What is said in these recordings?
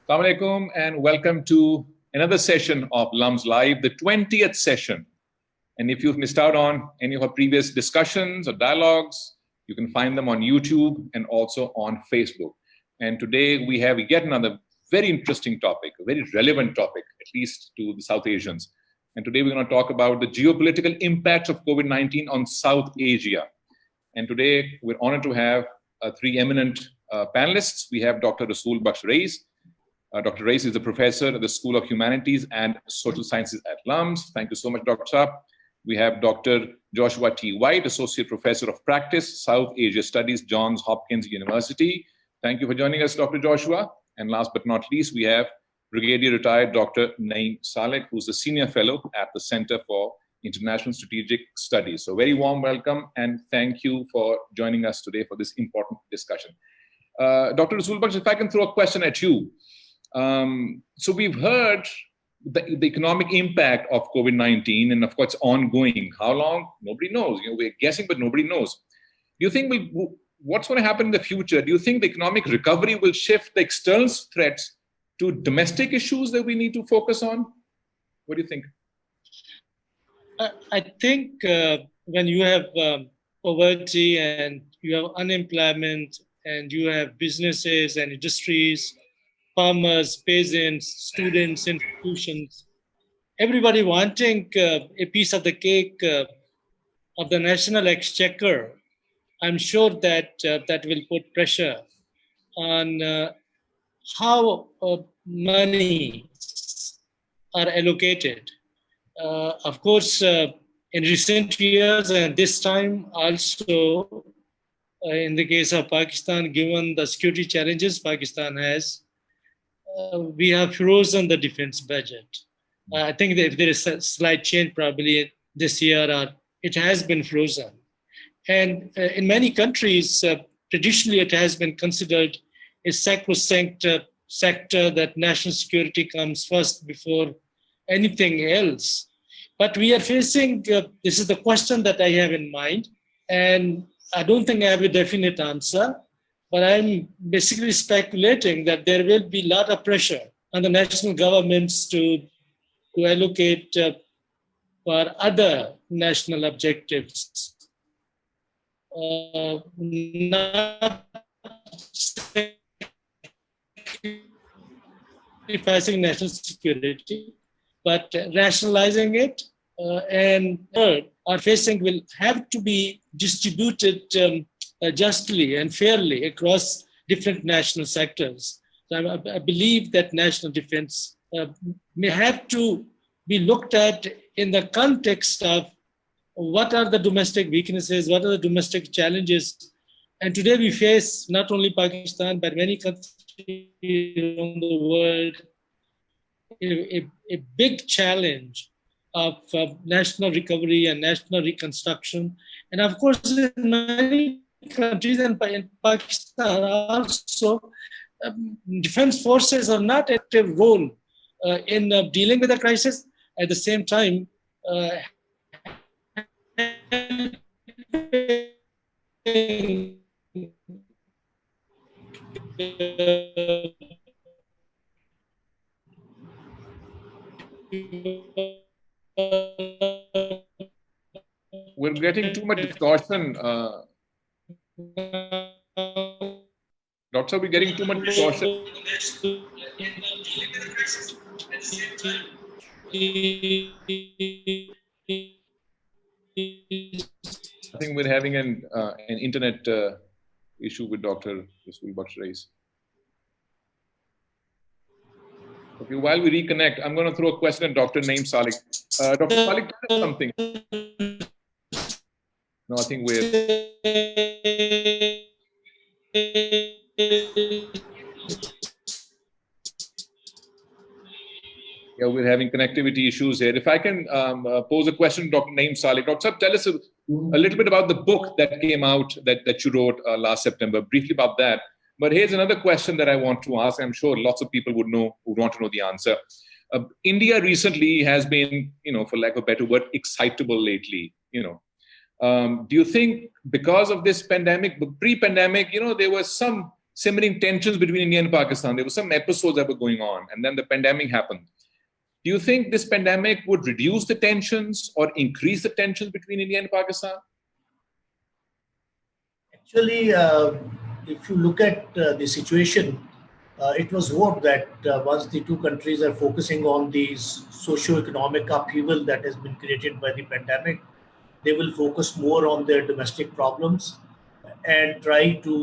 Assalamu alaikum and welcome to another session of LUMS Live, the 20th session. And if you've missed out on any of our previous discussions or dialogues, you can find them on YouTube and also on Facebook. And today we have yet another very interesting topic, a very relevant topic, at least to the South Asians. And today we're going to talk about the geopolitical impacts of COVID-19 on South Asia. And today we're honored to have three eminent panelists. We have Dr. Rasul Bakhsh Rais. Dr. Rais is a professor at the School of Humanities and Social Sciences at LUMS. Thank you so much, Dr. Saab. We have Dr. Joshua T. White, Associate Professor of Practice, South Asia Studies, Johns Hopkins University. Thank you for joining us, Dr. Joshua. And last but not least, we have Brigadier Retired Dr. Naeem Salik, who's a Senior Fellow at the Center for International Strategic Studies. So very warm welcome and thank you for joining us today for this important discussion. Dr. Rasul Bakhsh, if I can throw a question at you. So we've heard the economic impact of COVID-19 and of course ongoing. How long? Nobody knows. We're guessing, but nobody knows. Do you think what's going to happen in the future? Do you think the economic recovery will shift the external threats to domestic issues that we need to focus on? What do you think? I think when you have poverty and you have unemployment and you have businesses and industries, farmers, peasants, students, institutions, everybody wanting a piece of the cake of the national exchequer, I'm sure that that will put pressure on how money are allocated. Of course, in recent years and this time also, in the case of Pakistan, given the security challenges Pakistan has, we have frozen the defense budget. I think that if there is a slight change probably this year, it has been frozen. And in many countries, traditionally it has been considered a sacrosanct sector that national security comes first before anything else. But we are facing, this is the question that I have in mind, and I don't think I have a definite answer. But I'm basically speculating that there will be a lot of pressure on the national governments to allocate for other national objectives. Not sacrificing national security, but rationalizing it and third, are facing will have to be distributed justly and fairly across different national sectors. So I believe that national defense may have to be looked at in the context of what are the domestic weaknesses, what are the domestic challenges. And today we face not only Pakistan, but many countries around the world, a big challenge of national recovery and national reconstruction. And of course, in many countries and in Pakistan also, defense forces are not an active role in dealing with the crisis. At the same time, we're getting too much distortion. Doctor, we're getting too much distortion. I think we're having an internet issue with Dr. Rasul Bakhsh Rais. Okay, while we reconnect, I'm going to throw a question at Dr. Naeem Salik. Dr. Salik, tell us something. No, I think we're having connectivity issues here. If I can pose a question to Dr. Naeem Salik. Dr. Saab, tell us a little bit about the book that came out that you wrote last September, briefly about that. But here's another question that I want to ask. I'm sure lots of people would want to know the answer. India recently has been, for lack of a better word, excitable lately, Do you think because of this pandemic, pre-pandemic, there was some simmering tensions between India and Pakistan. There were some episodes that were going on, and then the pandemic happened. Do you think this pandemic would reduce the tensions or increase the tensions between India and Pakistan? Actually, if you look at the situation, it was hoped that once the two countries are focusing on the socio-economic upheaval that has been created by the pandemic, they will focus more on their domestic problems and try to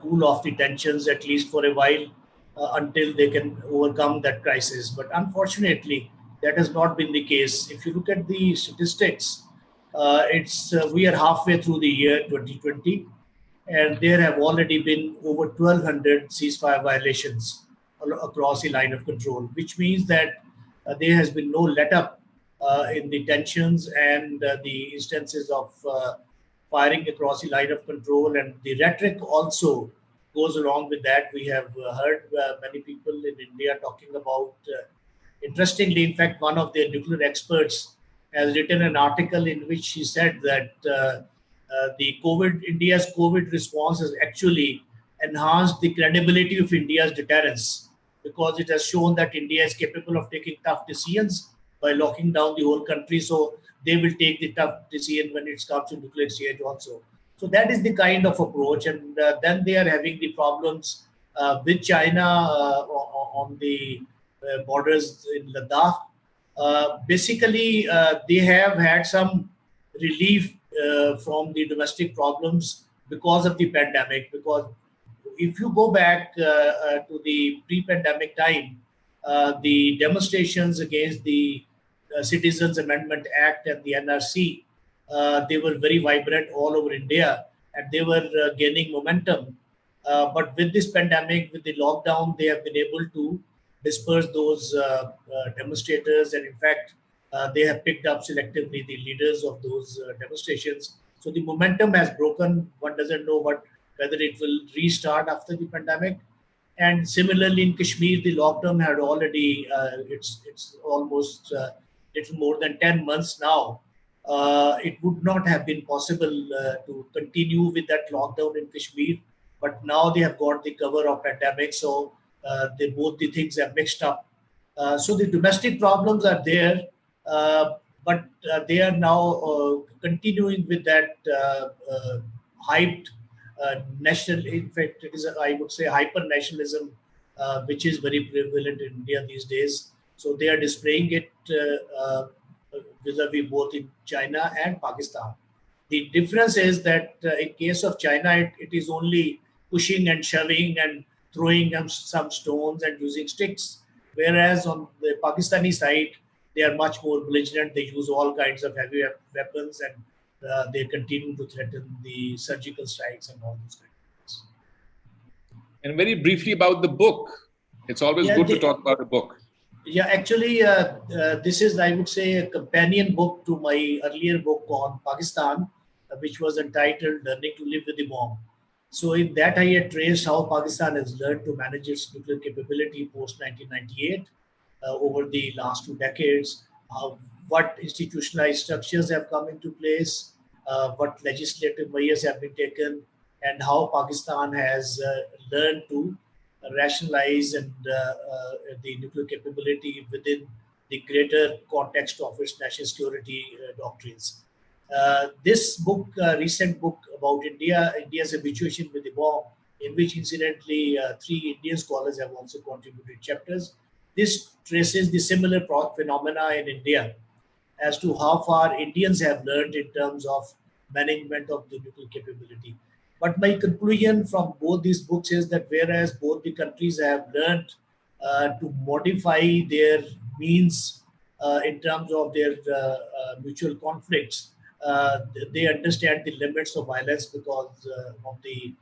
cool off the tensions, at least for a while, until they can overcome that crisis. But unfortunately, that has not been the case. If you look at the statistics, we are halfway through the year 2020, and there have already been over 1,200 ceasefire violations across the line of control, which means that there has been no let-up in the tensions and the instances of firing across the line of control, and the rhetoric also goes along with that. We have heard many people in India talking about, interestingly, in fact, one of their nuclear experts has written an article in which he said that India's COVID response has actually enhanced the credibility of India's deterrence, because it has shown that India is capable of taking tough decisions by locking down the whole country. So they will take the tough decision when it comes to nuclear exchange also. So that is the kind of approach. And then they are having the problems with China on the borders in Ladakh. Basically, they have had some relief from the domestic problems because of the pandemic. Because if you go back to the pre-pandemic time, the demonstrations against the Citizens Amendment Act and the NRC, they were very vibrant all over India, and they were gaining momentum. But with this pandemic, with the lockdown, they have been able to disperse those demonstrators, and in fact, they have picked up selectively the leaders of those demonstrations. So the momentum has broken. One doesn't know whether it will restart after the pandemic. And similarly, in Kashmir, the lockdown had already, it's almost little more than 10 months now. It would not have been possible to continue with that lockdown in Kashmir, but now they have got the cover of pandemic. So both the things have mixed up. So the domestic problems are there, but they are now continuing with that hyped national. In fact, it is, I would say, hyper nationalism, which is very prevalent in India these days. So they are displaying it vis-a-vis both in China and Pakistan. The difference is that in case of China, it is only pushing and shoving and throwing some stones and using sticks. Whereas on the Pakistani side, they are much more belligerent. They use all kinds of heavy weapons, and they continue to threaten the surgical strikes and all those kinds of things. And very briefly about the book. It's always good to talk about a book. Yeah, actually, this is, I would say, a companion book to my earlier book on Pakistan, which was entitled Learning to Live with the Bomb. So in that, I had traced how Pakistan has learned to manage its nuclear capability post-1998 over the last 2 decades, what institutionalized structures have come into place, what legislative measures have been taken, and how Pakistan has learned to rationalize and the nuclear capability within the greater context of its national security doctrines. This book, recent book about India's habituation with the bomb, in which incidentally 3 Indian scholars have also contributed chapters. This traces the similar phenomena in India as to how far Indians have learned in terms of management of the nuclear capability. But my conclusion from both these books is that whereas both the countries have learned to modify their means in terms of their mutual conflicts, they understand the limits of violence because of the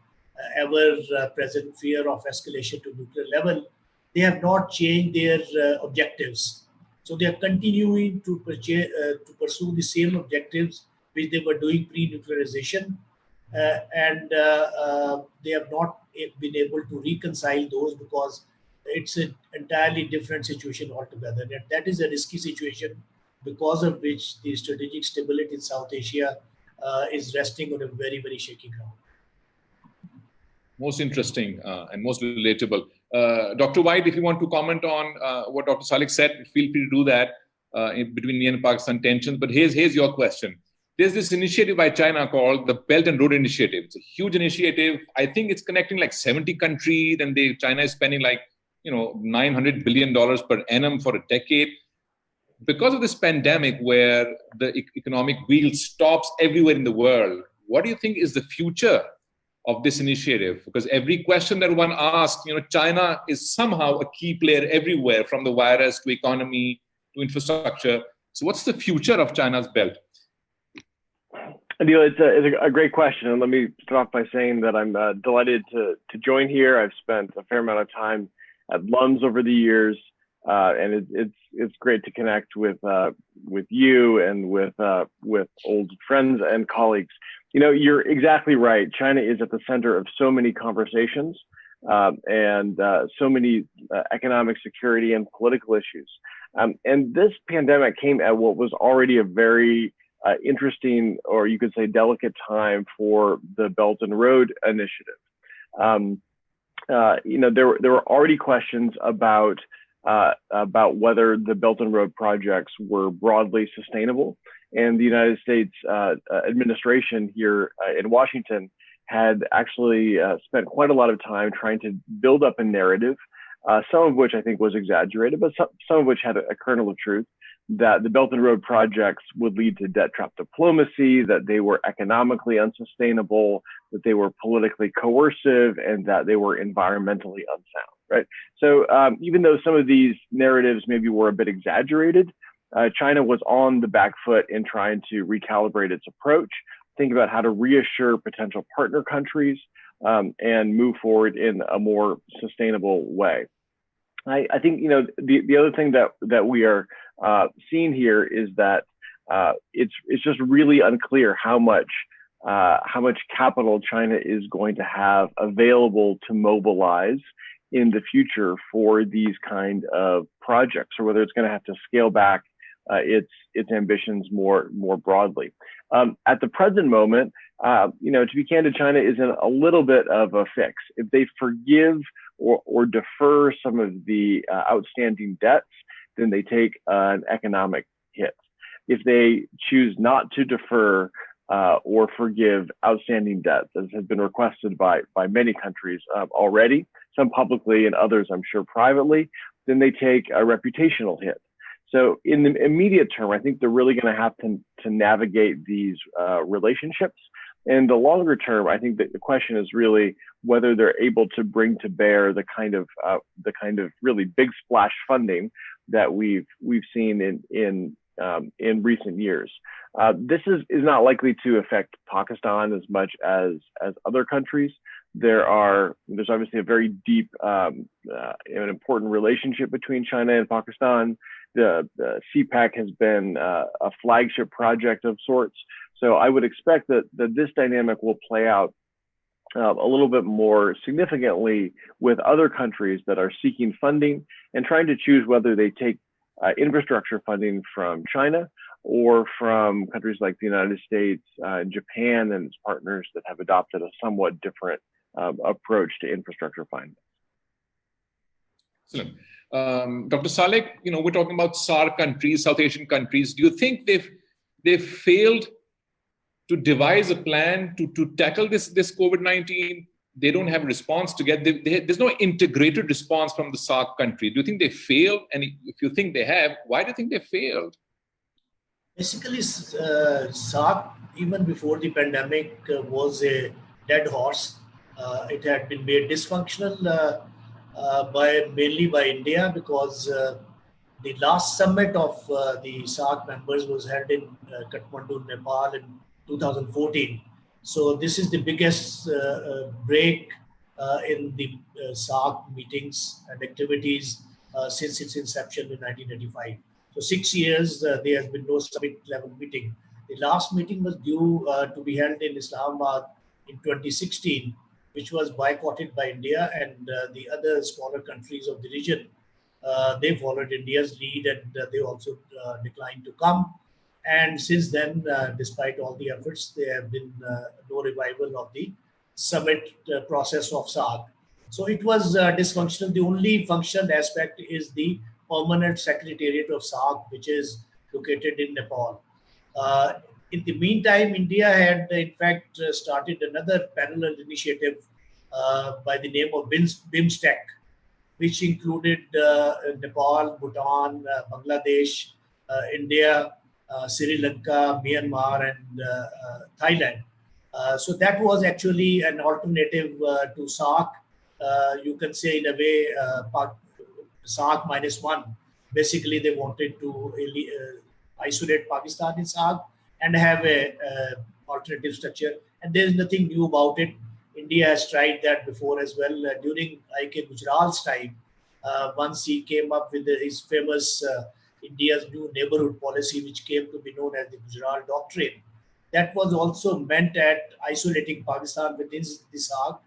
ever-present fear of escalation to nuclear level. They have not changed their objectives. So they are continuing to pursue the same objectives which they were doing pre-nuclearization. And they have not been able to reconcile those because it's an entirely different situation altogether. And that is a risky situation because of which the strategic stability in South Asia is resting on a very, very shaky ground. most interesting and most relatable. Dr. White, if you want to comment on what Dr. Salik said, feel free to do that between India and Pakistan tensions. But here's your question. There's this initiative by China called the Belt and Road Initiative. It's a huge initiative. I think it's connecting like 70 countries, and China is spending like, $900 billion per annum for a decade. Because of this pandemic where the economic wheel stops everywhere in the world, what do you think is the future of this initiative? Because every question that one asks, China is somehow a key player everywhere, from the virus to economy to infrastructure. So what's the future of China's belt? Adil, it's a great question. And let me start off by saying that I'm delighted to join here. I've spent a fair amount of time at LUMS over the years. And it's great to connect with you and with old friends and colleagues. You're exactly right. China is at the center of so many conversations and so many economic, security, and political issues. And this pandemic came at what was already a very interesting, or you could say delicate time for the Belt and Road Initiative. There were already questions about whether the Belt and Road projects were broadly sustainable. And the United States administration here in Washington had actually spent quite a lot of time trying to build up a narrative, some of which I think was exaggerated, but some of which had a kernel of truth, that the Belt and Road projects would lead to debt trap diplomacy, that they were economically unsustainable, that they were politically coercive, and that they were environmentally unsound. Right. So even though some of these narratives maybe were a bit exaggerated, China was on the back foot in trying to recalibrate its approach, think about how to reassure potential partner countries, and move forward in a more sustainable way. I think the other thing that we are seeing here is that it's just really unclear how much capital China is going to have available to mobilize in the future for these kind of projects, or whether it's going to have to scale back its ambitions more broadly. At the present moment, to be candid, China is in a little bit of a fix. If they forgive or defer some of the outstanding debts, then they take an economic hit. If they choose not to defer or forgive outstanding debts, as has been requested by many countries already, some publicly and others, I'm sure, privately, then they take a reputational hit. So in the immediate term, I think they're really going to have to navigate these relationships. In the longer term, I think that the question is really whether they're able to bring to bear the kind of really big splash funding that we've seen in recent years. This is not likely to affect Pakistan as much as other countries. There's obviously a very deep and important relationship between China and Pakistan. The CPEC has been a flagship project of sorts. So I would expect that this dynamic will play out a little bit more significantly with other countries that are seeking funding and trying to choose whether they take infrastructure funding from China or from countries like the United States, Japan, and its partners that have adopted a somewhat different approach to infrastructure finance. Excellent. Dr. Salik, we're talking about SAARC countries, South Asian countries. Do you think they've failed to devise a plan to tackle this COVID-19? They don't have a response to get. There's no integrated response from the SAARC country. Do you think they failed? And if you think they have, why do you think they failed? Basically, SAARC, even before the pandemic, was a dead horse. It had been made dysfunctional mainly by India, because the last summit of the SAARC members was held in Kathmandu, Nepal in 2014. So this is the biggest break in the SAARC meetings and activities since its inception in 1985. So 6 years, there has been no summit level meeting. The last meeting was due to be held in Islamabad in 2016, which was boycotted by India and the other smaller countries of the region. They followed India's lead, and they also declined to come. And since then, despite all the efforts, there have been no revival of the summit process of SAARC. So it was dysfunctional. The only functional aspect is the permanent secretariat of SAARC, which is located in Nepal. In the meantime, India had in fact started another parallel initiative by the name of BIMSTEC, which included Nepal, Bhutan, Bangladesh, India, Sri Lanka, Myanmar, and Thailand. So that was actually an alternative to SAARC. You can say in a way, SAARC -1. Basically, they wanted to isolate Pakistan in SAARC and have a alternative structure. And there is nothing new about it. India has tried that before as well. During I.K. Gujral's time, once he came up with his famous India's new neighborhood policy, which came to be known as the Gujral Doctrine. That was also meant at isolating Pakistan within the SAARC,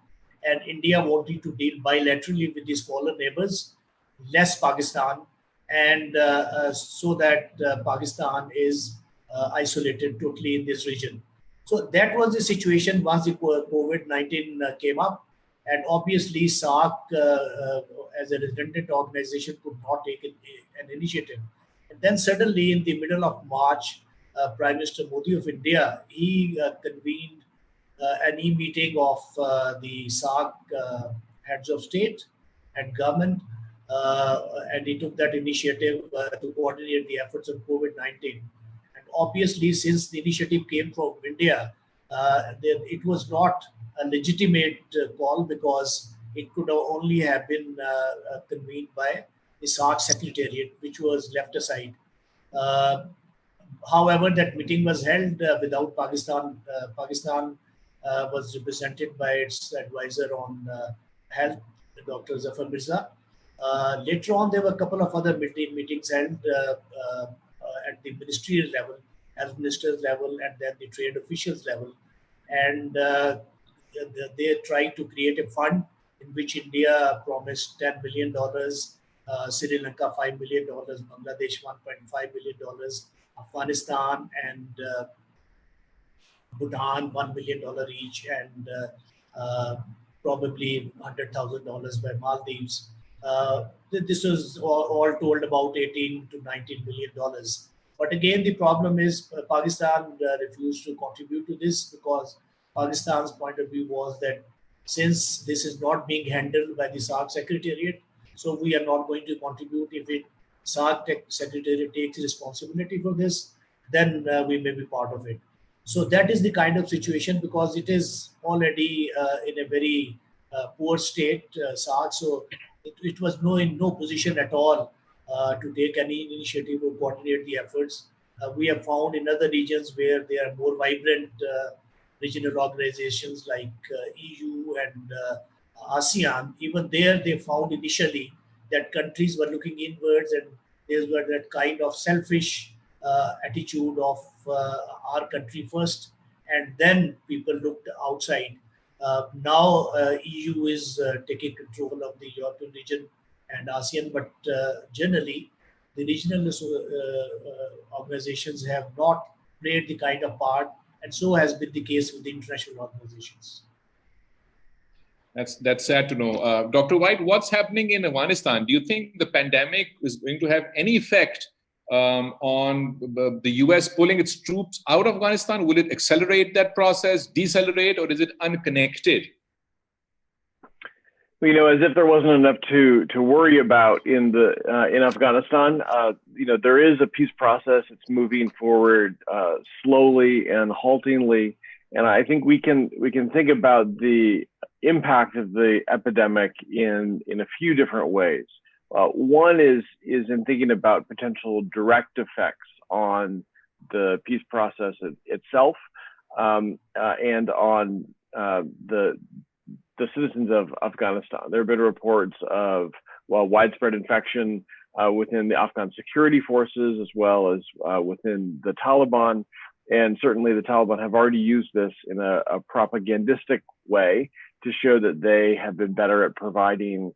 and India wanting to deal bilaterally with the smaller neighbors, less Pakistan, and so that Pakistan is isolated totally in this region. So that was the situation once the COVID-19 came up, and obviously SAARC as a redundant organization could not take an initiative. And then suddenly in the middle of March, Prime Minister Modi of India, he convened an e-meeting of the SAARC heads of state and government, and he took that initiative to coordinate the efforts on COVID-19. And obviously, since the initiative came from India, it was not a legitimate call because it could only have been convened by the SAARC Secretariat, which was left aside. However, that meeting was held without Pakistan. Pakistan was represented by its advisor on health, Dr. Zafar Mirza. Later on, there were a couple of other meetings held at the ministerial level, health ministers level, and then the trade officials level. And they tried to create a fund in which India promised $10 million, Sri Lanka $5 million, Bangladesh $1.5 million, Afghanistan and Bhutan $1 million each, and probably $100,000 by Maldives. This was all told about $18 to $19 million. But again, the problem is Pakistan refused to contribute to this because Pakistan's point of view was that since this is not being handled by the SAARC Secretariat, so we are not going to contribute. If it SAARC Secretariat takes responsibility for this, then we may be part of it. So that is the kind of situation because it is already in a very poor state, SAARC. So it was in no position at all to take any initiative or coordinate the efforts. We have found in other regions where there are more vibrant regional organizations like EU and ASEAN. Even there, they found initially that countries were looking inwards and there was that kind of selfish attitude of our country first, and then people looked outside. Now EU is taking control of the European region and ASEAN, but generally the regional organizations have not played the kind of part, and so has been the case with the international organizations. That's sad to know. Dr. White, what's happening in Afghanistan? Do you think the pandemic is going to have any effect on the US pulling its troops out of Afghanistan? Will it accelerate that process, decelerate, or is it unconnected? You know, as if there wasn't enough to worry about in Afghanistan. There is a peace process. It's moving forward slowly and haltingly, and I think we can think about the impact of the epidemic in a few different ways. One is in thinking about potential direct effects on the peace process itself and on the citizens of Afghanistan. There have been reports of widespread infection within the Afghan security forces as well as within the Taliban. And certainly the Taliban have already used this in a propagandistic way to show that they have been better at providing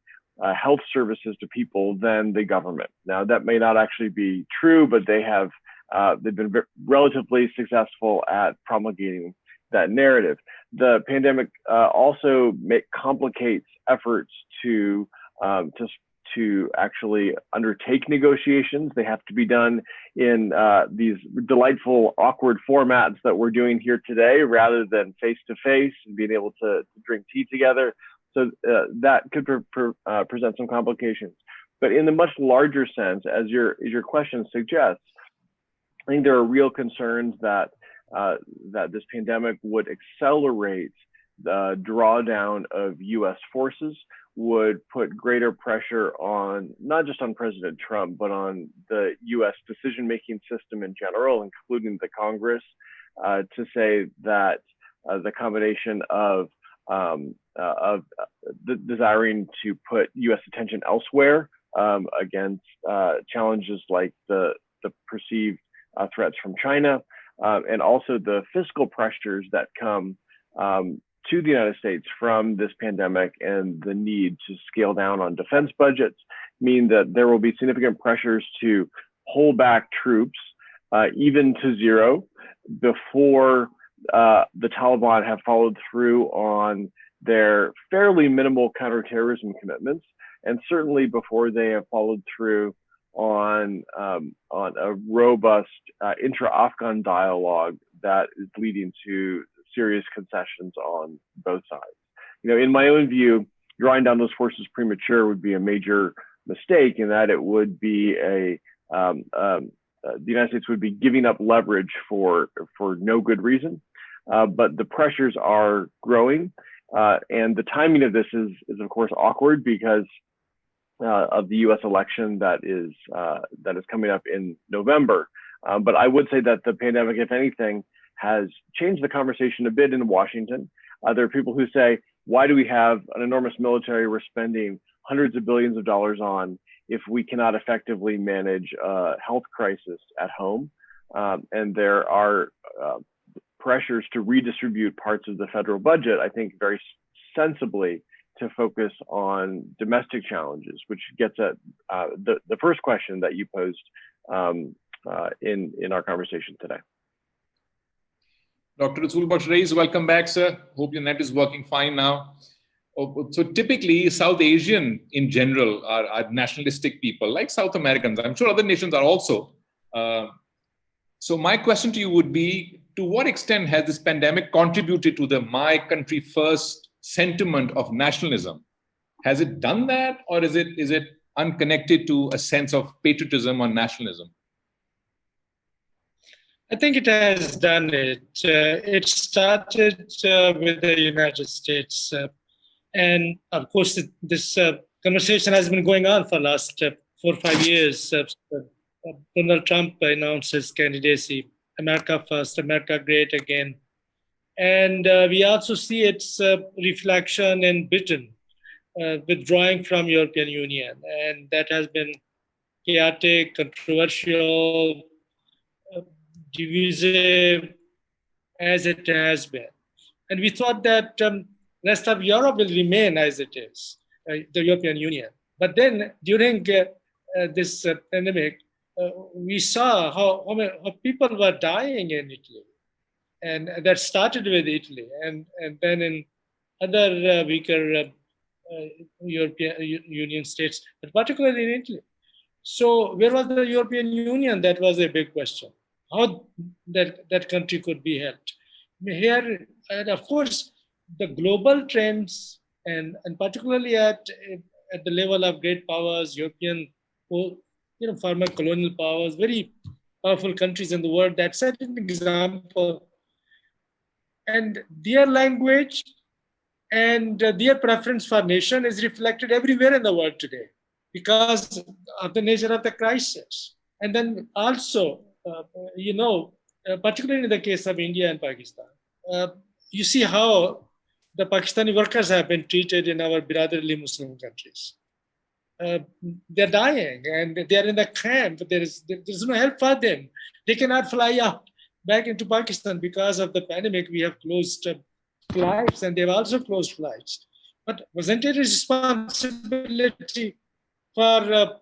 health services to people than the government. Now, that may not actually be true, but they've been relatively successful at promulgating that narrative. the pandemic also complicates efforts to actually undertake negotiations. They have to be done in these delightful, awkward formats that we're doing here today, rather than face-to-face and being able to drink tea together. So that could present some complications. But in the much larger sense, as your question suggests, I think there are real concerns that this pandemic would accelerate the drawdown of U.S. forces, would put greater pressure on, not just on President Trump, but on the U.S. decision-making system in general, including the Congress, to say that the combination of the desiring to put U.S. attention elsewhere against challenges like the perceived threats from China, and also the fiscal pressures that come to the United States from this pandemic and the need to scale down on defense budgets, mean that there will be significant pressures to hold back troops even to zero before the Taliban have followed through on their fairly minimal counterterrorism commitments, and certainly before they have followed through on a robust intra-Afghan dialogue that is leading to serious concessions on both sides. In my own view, drawing down those forces premature would be a major mistake, in that it would be the United States would be giving up leverage for no good reason. But the pressures are growing, and the timing of this is of course awkward because of the U.S. election that is coming up in November. But I would say that the pandemic, if anything, has changed the conversation a bit in Washington. There are people who say, why do we have an enormous military we're spending hundreds of billions of dollars on if we cannot effectively manage a health crisis at home? And there are pressures to redistribute parts of the federal budget, I think very sensibly, to focus on domestic challenges, which gets at the first question that you posed in our conversation today. Dr. Rasul Bakhsh, welcome back, sir. Hope your net is working fine now. So typically, South Asian in general are nationalistic people, like South Americans. I'm sure other nations are also. So my question to you would be, to what extent has this pandemic contributed to the my country first sentiment of nationalism? Has it done that, or is it unconnected to a sense of patriotism or nationalism? I think it has done it. It started with the United States. And of course, this conversation has been going on for the last 4 or 5 years. Donald Trump announced his candidacy, America First, America Great Again. And we also see its reflection in Britain, withdrawing from European Union. And that has been chaotic, controversial, divisive, as it has been. And we thought that the rest of Europe will remain as it is, the European Union. But then during this pandemic, we saw how people were dying in Italy. And that started with Italy. And then in other weaker European Union states, but particularly in Italy. So where was the European Union? That was a big question. How that country could be helped. Here, and of course, the global trends, and particularly at the level of great powers, European, former colonial powers, very powerful countries in the world, that set an example. And their language and their preference for nation is reflected everywhere in the world today because of the nature of the crisis. And then also, particularly in the case of India and Pakistan, you see how the Pakistani workers have been treated in our brotherly Muslim countries. They're dying and they're in the camp. There's no help for them. They cannot fly out back into Pakistan because of the pandemic. We have closed flights and they've also closed flights. But wasn't it a responsibility for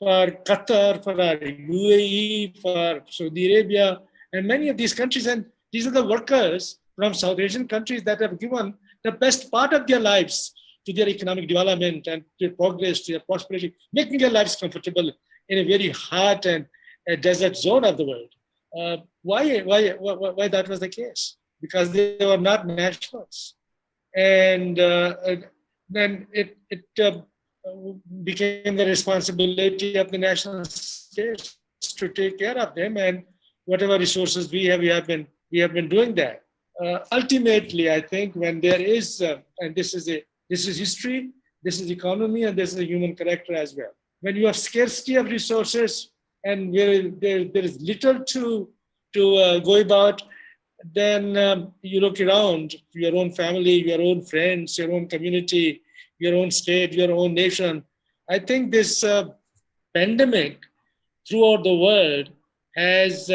Qatar, for UAE, for Saudi Arabia, and many of these countries? And these are the workers from South Asian countries that have given the best part of their lives to their economic development and their progress, to their prosperity, making their lives comfortable in a very hot and a desert zone of the world. Why that was the case? Because they were not nationals. And then it became the responsibility of the national states to take care of them, and whatever resources we have been doing that. Ultimately, I think when there is, and this is history, this is economy, and this is a human character as well. When you have scarcity of resources and there is little to go about, then you look around your own family, your own friends, your own community, your own state, your own nation. I think this pandemic throughout the world has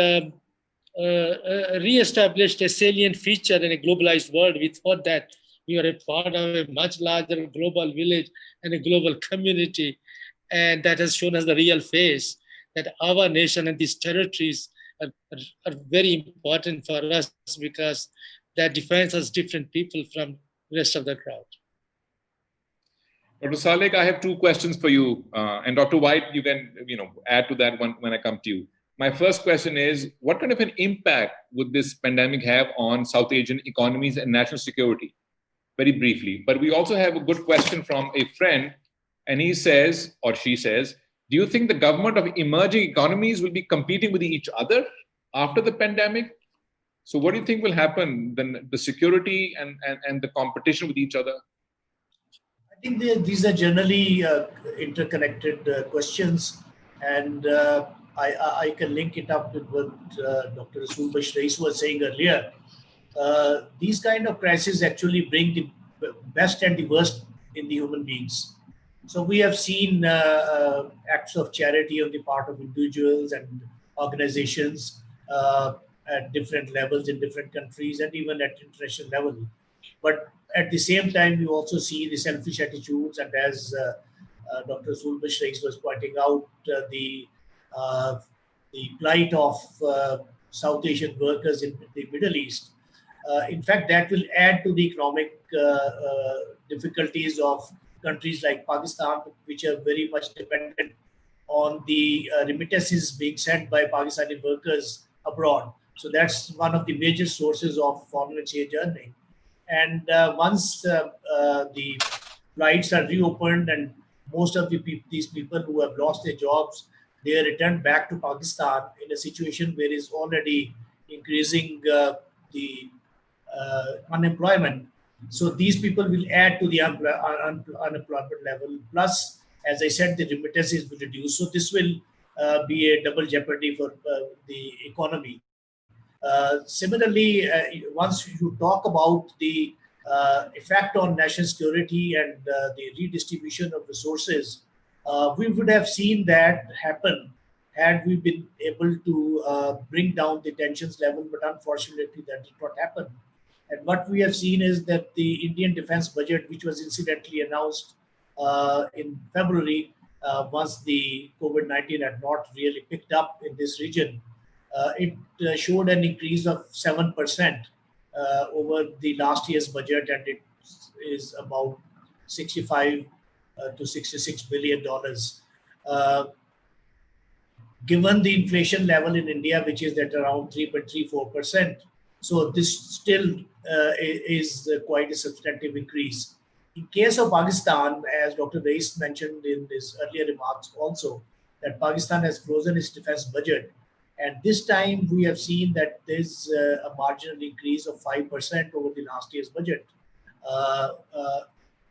re-established a salient feature in a globalized world. We thought that we are a part of a much larger global village and a global community. And that has shown us the real face that our nation and these territories are very important for us, because that defines us different people from the rest of the crowd. Dr. Salik, I have two questions for you. And Dr. White, you can add to that one when I come to you. My first question is, what kind of an impact would this pandemic have on South Asian economies and national security? Very briefly. But we also have a good question from a friend, and he says, or she says, do you think the government of emerging economies will be competing with each other after the pandemic? So what do you think will happen, the security and the competition with each other? I think these are generally interconnected questions, and I can link it up with what Dr. Rasul Rais was saying earlier. These kind of crises actually bring the best and the worst in the human beings. So we have seen acts of charity on the part of individuals and organizations at different levels in different countries and even at international level. But at the same time, you also see the selfish attitudes, and as Dr. Rasul Rais was pointing out, the plight of South Asian workers in the Middle East. In fact, that will add to the economic difficulties of countries like Pakistan, which are very much dependent on the remittances being sent by Pakistani workers abroad. So that's one of the major sources of foreign exchange earning. And once the flights are reopened and most of these people who have lost their jobs, they are returned back to Pakistan in a situation where is already increasing the unemployment. So these people will add to the unemployment level. Plus, as I said, the remittances will reduce. So this will be a double jeopardy for the economy. Similarly, once you talk about the effect on national security and the redistribution of resources, we would have seen that happen had we been able to bring down the tensions level, but unfortunately that did not happen. And what we have seen is that the Indian defense budget, which was incidentally announced in February, once the COVID-19 had not really picked up in this region, it showed an increase of 7% over the last year's budget, and it is about $65 to $66 billion. Given the inflation level in India, which is at around 3.34%, so this still is quite a substantive increase. In case of Pakistan, as Dr. Rais mentioned in his earlier remarks also, that Pakistan has frozen its defense budget. And this time we have seen that there's a marginal increase of 5% over the last year's budget.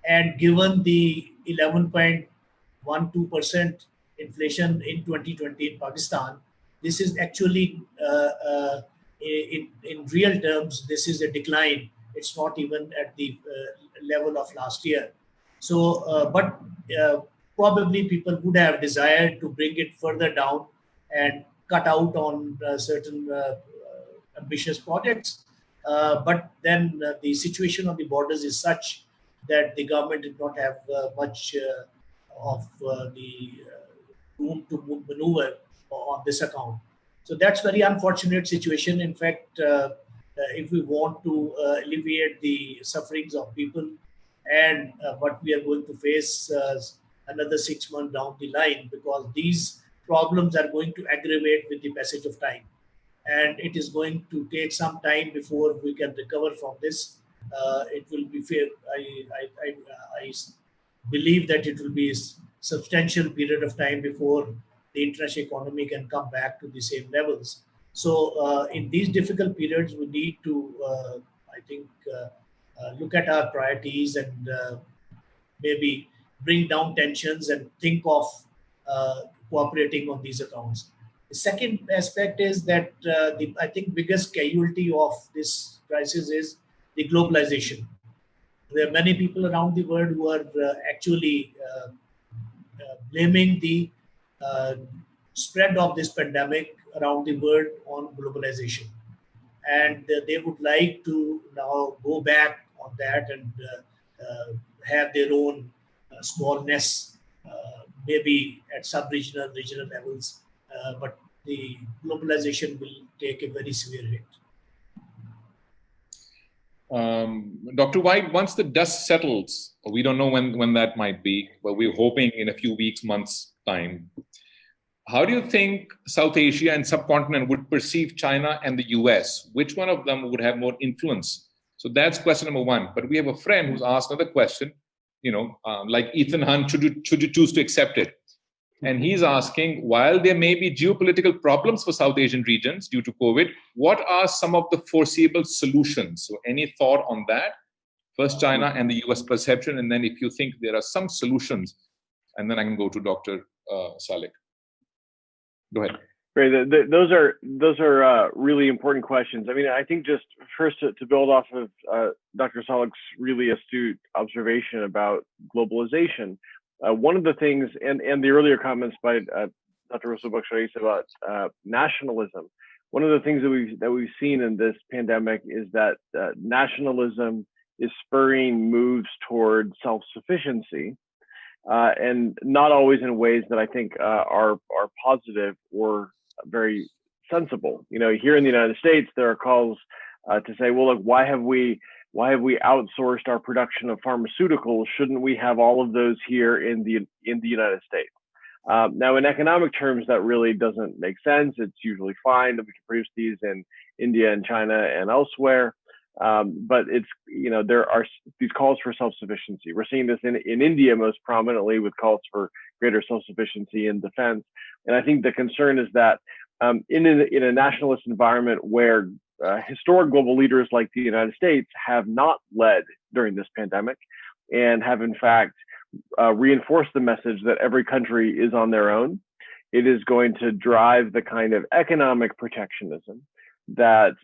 And given the 11.12% inflation in 2020 in Pakistan, this is actually, in real terms, this is a decline. It's not even at the level of last year. So, but probably people would have desired to bring it further down and cut out on certain ambitious projects. But then the situation on the borders is such that the government did not have much of the room to maneuver on this account. So that's very unfortunate situation. In fact, if we want to alleviate the sufferings of people and what we are going to face another 6 months down the line, because these problems are going to aggravate with the passage of time. And it is going to take some time before we can recover from this. It will be fair. I believe that it will be a substantial period of time before the international economy can come back to the same levels. So in these difficult periods, we need to, I think, look at our priorities and maybe bring down tensions and think of cooperating on these accounts. The second aspect is that I think biggest casualty of this crisis is the globalization. There are many people around the world who are actually blaming the uh, spread of this pandemic around the world on globalization. And they would like to now go back on that and have their own smallness, maybe at sub-regional, regional levels. But the globalization will take a very severe hit. Dr. White, once the dust settles, we don't know when that might be, but we're hoping in a few weeks, months' time. How do you think South Asia and subcontinent would perceive China and the US? Which one of them would have more influence? So that's question number one. But we have a friend who's asked another question, like Ethan Hunt, should you choose to accept it? And he's asking, while there may be geopolitical problems for South Asian regions due to COVID, what are some of the foreseeable solutions? So any thought on that? First, China and the US perception, and then if you think there are some solutions, and then I can go to Dr. Salik. Go ahead. Great. Those are really important questions. I mean, I think just first to build off of Dr. Salik's really astute observation about globalization, one of the things, and the earlier comments by Dr. Rasul Bakhsh about nationalism, one of the things that we've seen in this pandemic is that nationalism is spurring moves toward self-sufficiency. And not always in ways that I think are positive or very sensible. Here in the United States, there are calls to say, well, look, why have we outsourced our production of pharmaceuticals? Shouldn't we have all of those here in the United States? Now, in economic terms, that really doesn't make sense. It's usually fine that we can produce these in India and China and elsewhere. But there are these calls for self-sufficiency. We're seeing this in India most prominently with calls for greater self-sufficiency in defense. And I think the concern is that in a nationalist environment where historic global leaders like the United States have not led during this pandemic and have in fact reinforced the message that every country is on their own, it is going to drive the kind of economic protectionism that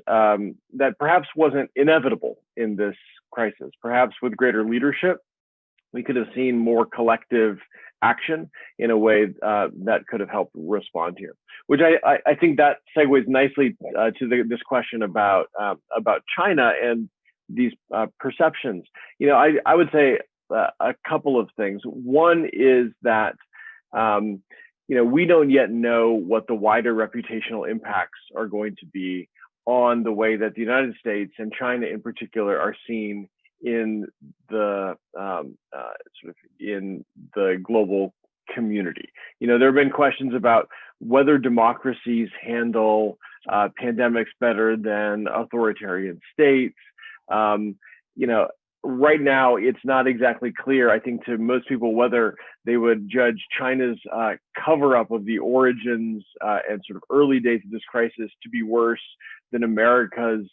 perhaps wasn't inevitable in this crisis. Perhaps with greater leadership, we could have seen more collective action in a way that could have helped respond here. Which I think that segues nicely to this question about China and these perceptions. I would say a couple of things. One is that we don't yet know what the wider reputational impacts are going to be on the way that the United States and China in particular are seen in the in the global community. There have been questions about whether democracies handle pandemics better than authoritarian states. Right now, it's not exactly clear, I think, to most people whether they would judge China's cover-up of the origins and sort of early days of this crisis to be worse than America's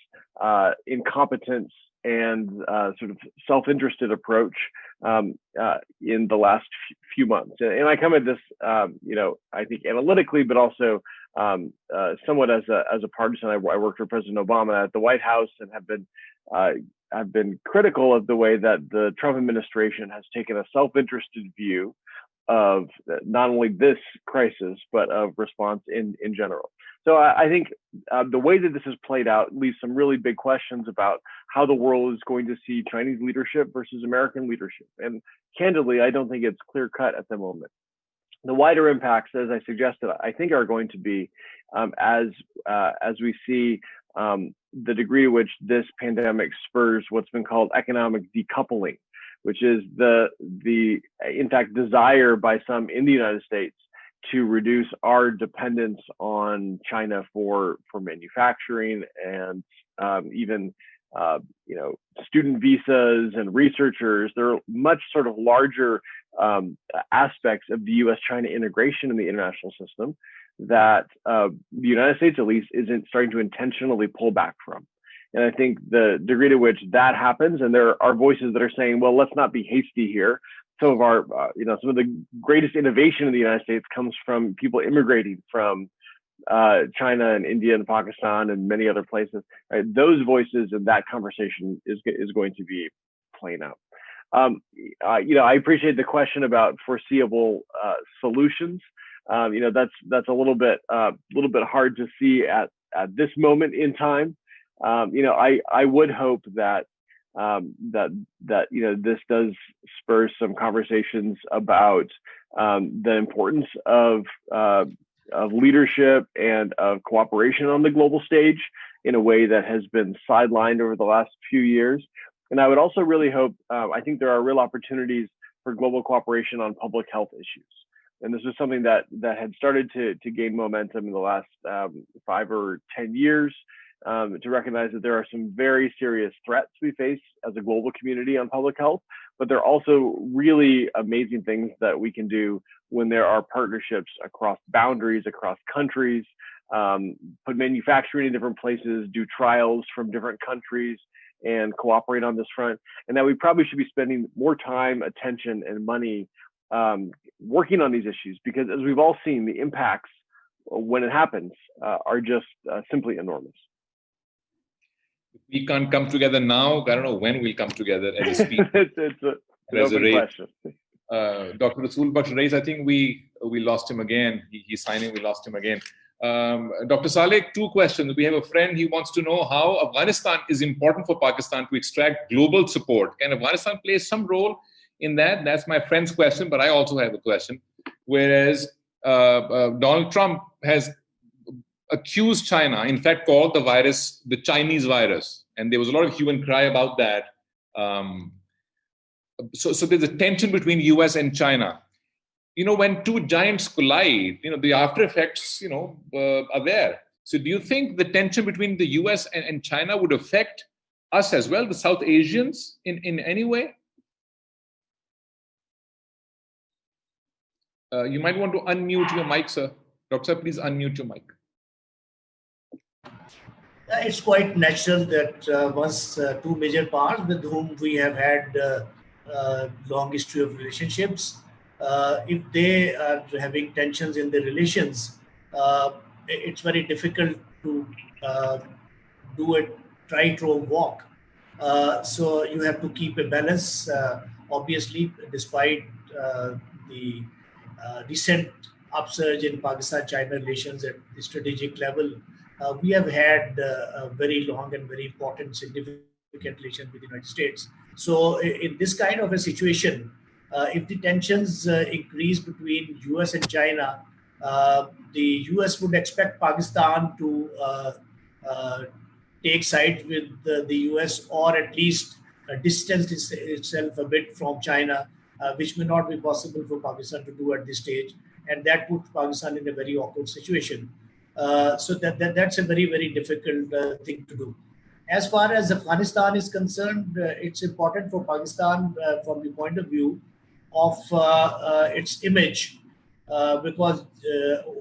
incompetence and sort of self-interested approach in the last few months. And I come at this, I think analytically, but also somewhat as a partisan. I worked for President Obama at the White House and have been critical of the way that the Trump administration has taken a self-interested view of not only this crisis, but of response in general. So I think the way that this has played out leaves some really big questions about how the world is going to see Chinese leadership versus American leadership. And candidly, I don't think it's clear cut at the moment. The wider impacts, as I suggested, I think are going to be as we see the degree to which this pandemic spurs what's been called economic decoupling, which is the in fact desire by some in the United States to reduce our dependence on China for manufacturing and even student visas and researchers. There are much sort of larger aspects of the U.S.-China integration in the international system that the United States, at least, isn't starting to intentionally pull back from. And I think the degree to which that happens, and there are voices that are saying, well, let's not be hasty here. Some of our, some of the greatest innovation in the United States comes from people immigrating from China and India and Pakistan and many other places. Right? Those voices and that conversation is going to be playing out. I appreciate the question about foreseeable solutions. That's a little bit hard to see at this moment in time. I would hope that this does spur some conversations about the importance of leadership and of cooperation on the global stage in a way that has been sidelined over the last few years. And I would also really hope, I think there are real opportunities for global cooperation on public health issues. And this is something that had started to gain momentum in the last 5 or 10 years, to recognize that there are some very serious threats we face as a global community on public health, but there are also really amazing things that we can do when there are partnerships across boundaries, across countries, put manufacturing in different places, do trials from different countries, and cooperate on this front. And that we probably should be spending more time, attention, and money working on these issues, because as we've all seen, the impacts when it happens are just simply enormous. We can't come together now. I don't know when we'll come together as a speech. it's an open question. Dr. Rasul, but Rais, I think we lost him again. He's signing, we lost him again. Dr. Salik, 2 questions. We have a friend, he wants to know how Afghanistan is important for Pakistan to extract global support. Can Afghanistan play some role in that? That's my friend's question, but I also have a question. Whereas Donald Trump has accused China, in fact, called the virus the Chinese virus. And there was a lot of hue and cry about that. So there's a tension between US and China. When 2 giants collide, the after effects, are there. So do you think the tension between the US and China would affect us as well, the South Asians, in any way? You might want to unmute your mic, sir. Doctor, please unmute your mic. It's quite natural that once 2 major powers with whom we have had long history of relationships, if they are having tensions in their relations, it's very difficult to do a tightrope walk. So you have to keep a balance. Obviously, despite the recent upsurge in Pakistan-China relations at the strategic level, we have had a very long and very important, significant relation with the United States. So in this kind of a situation, if the tensions increase between US and China, the US would expect Pakistan to take sides with the US, or at least distance itself a bit from China, which may not be possible for Pakistan to do at this stage. And that puts Pakistan in a very awkward situation. So that's a very, very difficult thing to do. As far as Afghanistan is concerned, it's important for Pakistan from the point of view of its image, because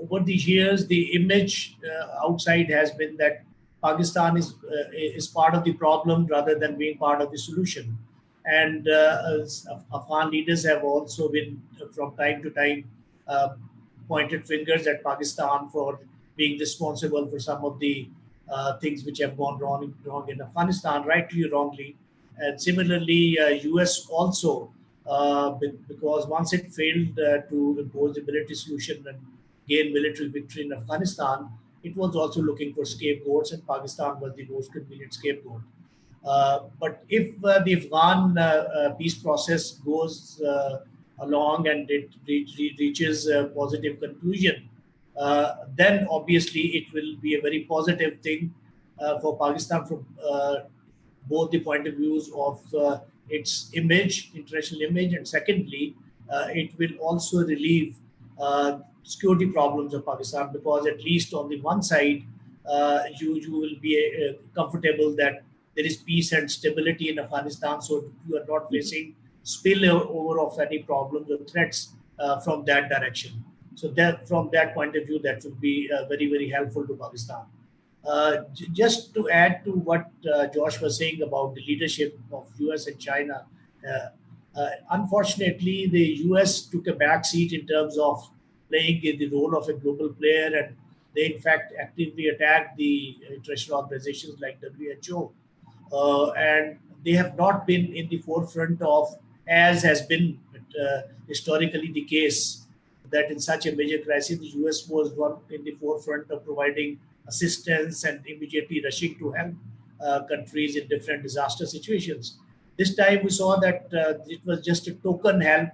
over the years, the image outside has been that Pakistan is part of the problem rather than being part of the solution. And Afghan leaders have also been, from time to time, pointed fingers at Pakistan for being responsible for some of the things which have gone wrong in Afghanistan, rightly or wrongly. And similarly, US also, because once it failed to impose a military solution and gain military victory in Afghanistan, it was also looking for scapegoats, and Pakistan was the most convenient scapegoat. But if the Afghan peace process goes along and it reaches a positive conclusion, then obviously it will be a very positive thing for Pakistan from both the point of views of its image, international image, and secondly, it will also relieve security problems of Pakistan, because at least on the one side, you will be comfortable that there is peace and stability in Afghanistan, so you are not facing spillover of any problems or threats from that direction. So that, from that point of view, that would be very, very helpful to Pakistan. Just to add to what Josh was saying about the leadership of US and China, unfortunately, the US took a back seat in terms of playing the role of a global player, and they in fact actively attacked the international organizations like WHO, and they have not been in the forefront of, as has been historically the case, that in such a major crisis, the US was one in the forefront of providing assistance and immediately rushing to help countries in different disaster situations. This time we saw that it was just a token help.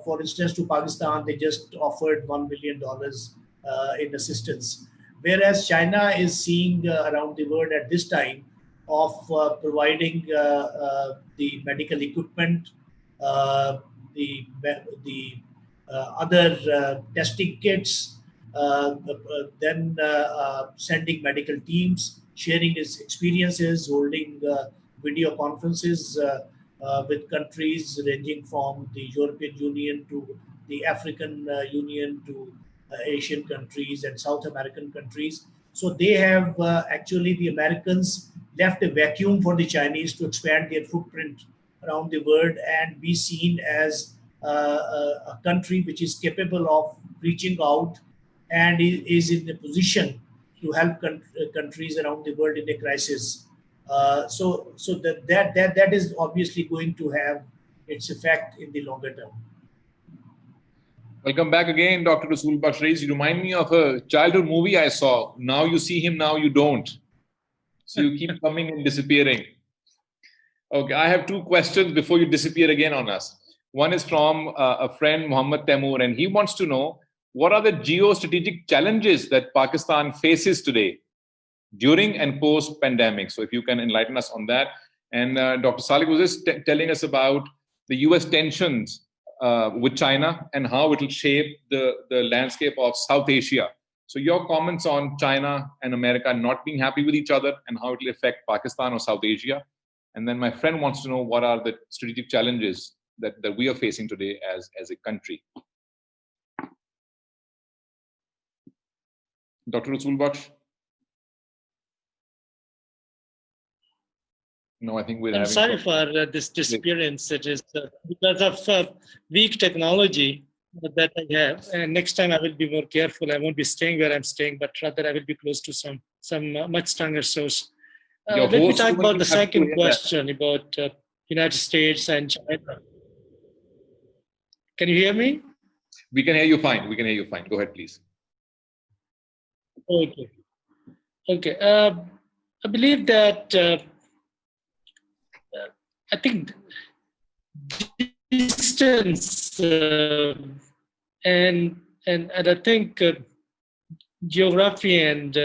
For instance, to Pakistan, they just offered $1 billion in assistance. Whereas China is seeing around the world at this time of providing the medical equipment, the other testing kits, then sending medical teams, sharing his experiences, holding video conferences with countries ranging from the European Union to the African Union to Asian countries and South American countries. So they have actually, the Americans left a vacuum for the Chinese to expand their footprint around the world and be seen as a country which is capable of reaching out and is in a position to help countries around the world in a crisis. So that is obviously going to have its effect in the longer term. Welcome back again, Dr. Rasul Bakhsh. You remind me of a childhood movie I saw. Now you see him, now you don't. So you keep coming and disappearing. Okay, I have two questions before you disappear again on us. One is from a friend, Muhammad Taimur, and he wants to know, what are the geostrategic challenges that Pakistan faces today during and post-pandemic? So if you can enlighten us on that. And Dr. Salik was just telling us about the US tensions with China and how it will shape the landscape of South Asia. So your comments on China and America not being happy with each other and how it will affect Pakistan or South Asia. And then my friend wants to know, what are the strategic challenges that we are facing today as a country? Dr. Rasul Bakhsh? No, I think we're I'm sorry for this disappearance. It is because of weak technology that I have. And next time I will be more careful. I won't be staying where I'm staying, but rather I will be close to some much stronger source. Let me talk about the second question about United States and China. Can you hear me? We can hear you fine. We can hear you fine. Go ahead, please. Okay. Okay. I believe that I think distance and I think geography and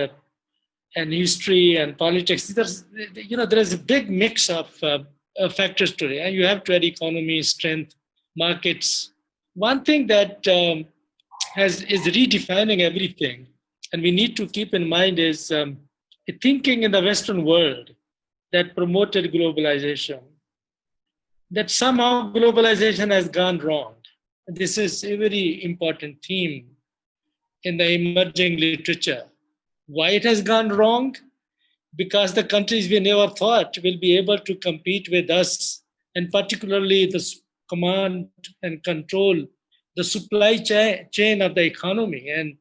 history and politics. There is a big mix of factors today, and you have to add economy, strength, markets. One thing that is redefining everything, and we need to keep in mind, is a thinking in the Western world that promoted globalization, that somehow globalization has gone wrong. This is a very important theme in the emerging literature. Why it has gone wrong? Because the countries we never thought will be able to compete with us, and particularly the command and control the supply chain of the economy, and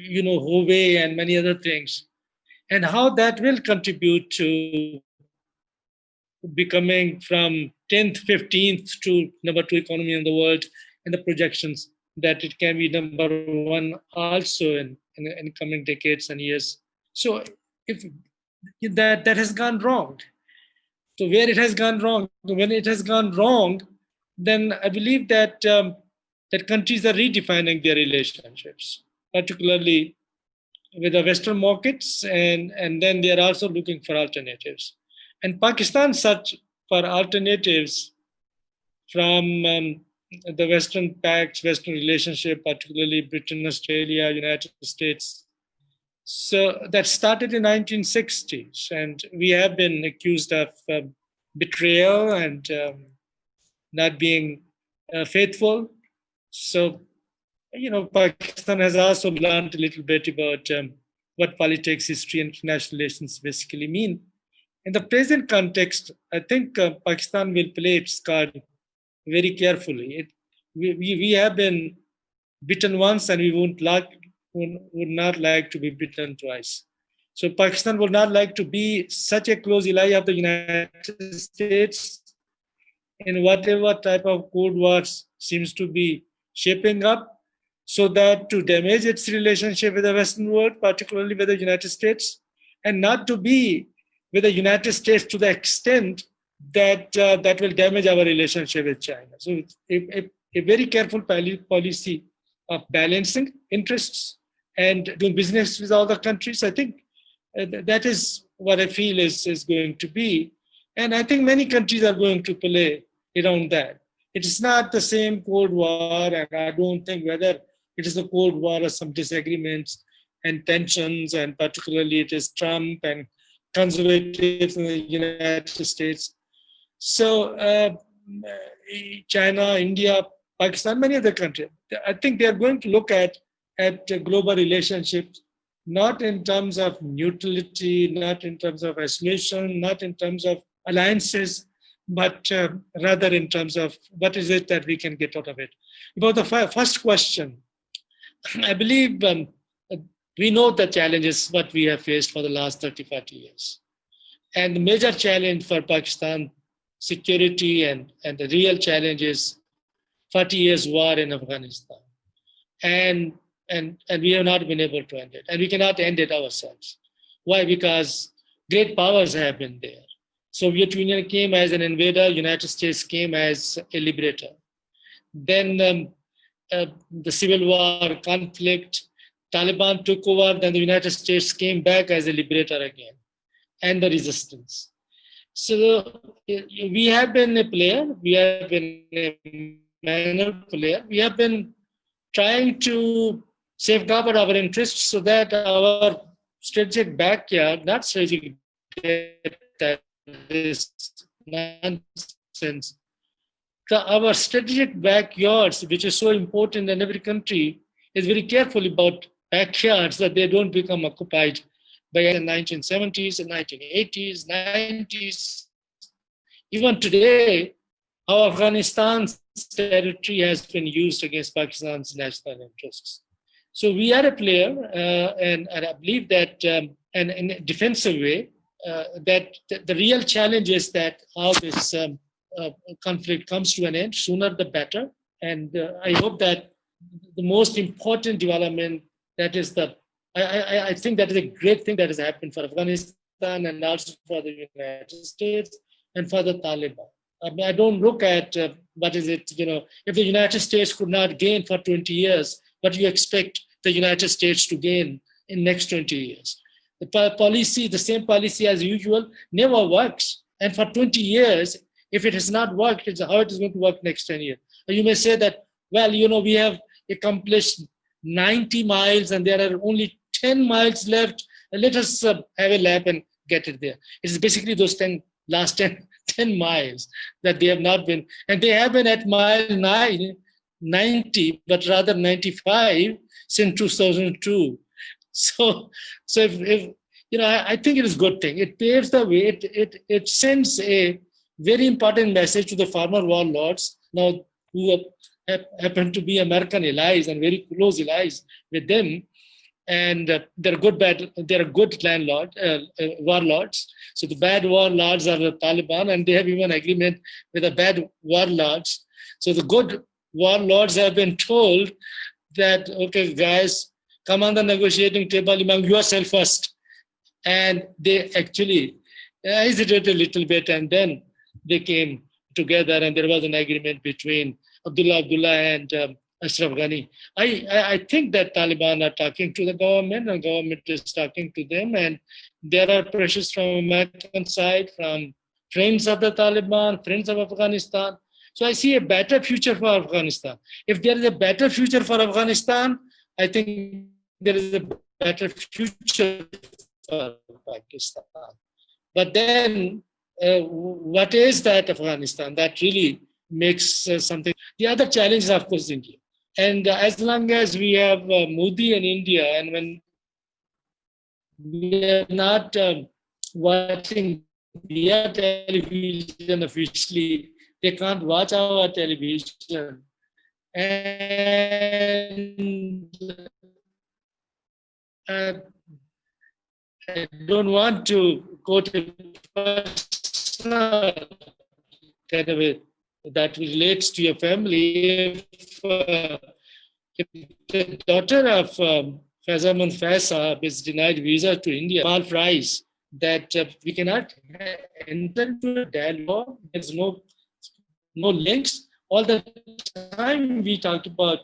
Huawei and many other things, and how that will contribute to becoming from 10th, 15th to number 2 economy in the world, and the projections that it can be number 1 also in coming decades and years. So if that has gone wrong. So where it has gone wrong, when it has gone wrong, then I believe that that countries are redefining their relationships, particularly with the Western markets, and then they are also looking for alternatives. And Pakistan search for alternatives from the Western pacts, Western relationship, particularly Britain, Australia, United States. So that started in 1960s, and we have been accused of betrayal and not being faithful. So, Pakistan has also learned a little bit about what politics, history, and international relations basically mean. In the present context, I think Pakistan will play its card very carefully. We have been beaten once, and we would not like to be beaten twice. So Pakistan would not like to be such a close ally of the United States in whatever type of Cold Wars seems to be shaping up, so that to damage its relationship with the Western world, particularly with the United States, and not to be with the United States to the extent that that will damage our relationship with China. So a very careful policy of balancing interests and doing business with all the countries. I think that is what I feel is going to be. And I think many countries are going to play around that. It is not the same Cold War, and I don't think whether it is the Cold War or some disagreements and tensions, and particularly it is Trump and conservatives in the United States. So China, India, Pakistan, many other countries, I think they are going to look at global relationships, not in terms of neutrality, not in terms of isolation, not in terms of alliances, but rather in terms of what is it that we can get out of it. About the first question, I believe we know the challenges what we have faced for the last 30, 40 years. And the major challenge for Pakistan, security, and the real challenge is 40 years war in Afghanistan. And we have not been able to end it. And we cannot end it ourselves. Why? Because great powers have been there. Soviet Union came as an invader, United States came as a liberator. Then the Civil War, conflict, Taliban took over, then the United States came back as a liberator again, and the resistance. So we have been a player, we have been a minor player, we have been trying to safeguard our interests so that our strategic backyard, not strategic, that is nonsense. Our strategic backyards, which is so important in every country, is very careful about backyards that they don't become occupied by the 1970s and 1980s, 90s. Even today, how Afghanistan's territory has been used against Pakistan's national interests. So we are a player, and I believe that in a defensive way, that the real challenge is that how this conflict comes to an end, sooner the better. And I hope that the most important development, that is I think that is a great thing that has happened for Afghanistan and also for the United States and for the Taliban. I don't look at what is it, if the United States could not gain for 20 years, what do you expect the United States to gain in next 20 years? The policy, the same policy as usual, never works. And for 20 years, if it has not worked, it's how it is going to work next 10 years. You may say that, well, we have accomplished 90 miles and there are only 10 miles left. Let us have a lap and get it there. It's basically those last 10 miles that they have not been. And they have been at mile 90, but rather 95 since 2002. So if I think it is a good thing. It paves the way. It sends a very important message to the former warlords, now who happen to be American allies and very close allies with them, and they're good warlords. So the bad warlords are the Taliban, and they have even agreement with the bad warlords. So the good warlords have been told that, okay, guys, come on the negotiating table among yourself first. And they actually hesitated a little bit, and then they came together, and there was an agreement between Abdullah and Ashraf Ghani. I think that Taliban are talking to the government and government is talking to them, and there are pressures from American side, from friends of the Taliban, friends of Afghanistan. So I see a better future for Afghanistan. If there is a better future for Afghanistan, I think there is a better future for Pakistan. But then, what is that Afghanistan that really makes something? The other challenge is, of course, India. And as long as we have Modi in India, and when we are not watching their television officially, they can't watch our television. And I don't want to quote a personal kind of a, that relates to your family. If the daughter of Faizamun Faisal is denied visa to India, small price, that we cannot enter into a dialogue. There's no links. All the time we talk about